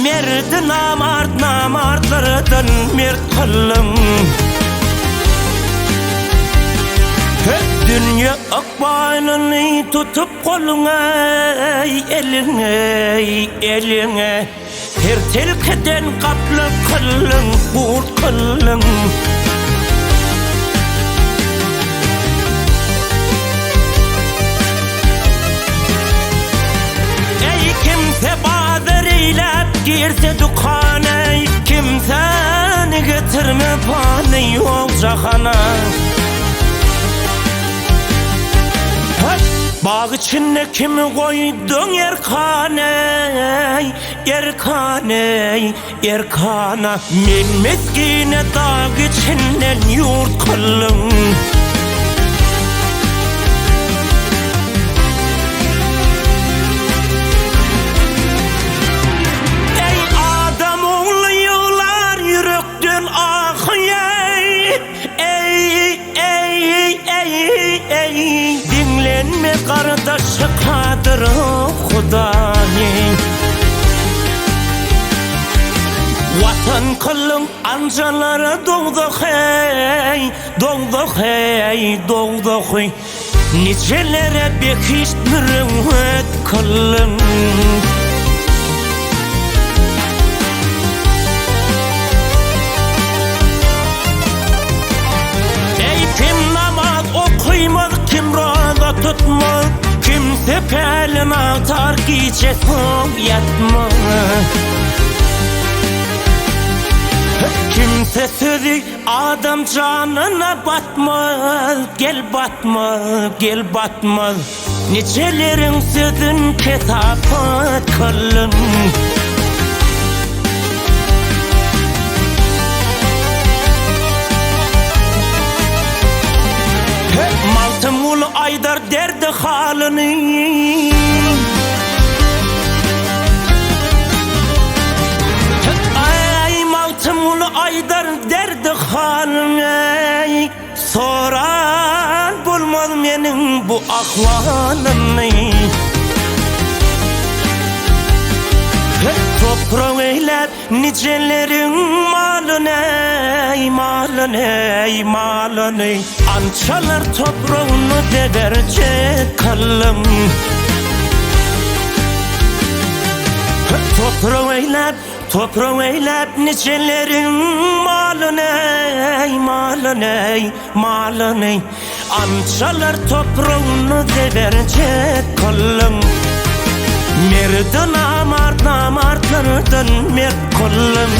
Merdi namartlardan mert kılın. Dünya akbaynını tutup koluna eline her telkeden kaplı kılın, burt kılın. Ey kimse badır eylep girse dükkanı, kimseni getirme panı yok cahana. Bağ içinde kimi koydun Erkan'e, Erkan'e, Erkan'a. Men meskine dağ içinden yurt kılın. Ey adam oğlu yığlar yürekten ah ey, ey, ey, ey, ey. Dinlenme kardeşi kadir Hudayi. Vatan kılın ancalara doğduk hey, doğduk hey, doğduk hey. Nicelere bekişt mürüvvet kılın. Ey kim namaz okuymaz, kim roza tutmaz, kimse pelin atar gece soğuk yatma. Kimse sözü adam canına batmaz, gel batma, gel batma. Nicelerin sözün ketafat kılın. Maltım ulu Aydar derdi halını. Aydar derdi halini, soran bulmaz menin bu ahvalını. Toprağın eylep nicelerin malını, malını, malını. Ançalar toprağını deverecek kalın. Toprağın eylep nicelerin malını, malını, malını. Ançalar toprağını deverecek kalın. Merdi namartlardan mert kılın.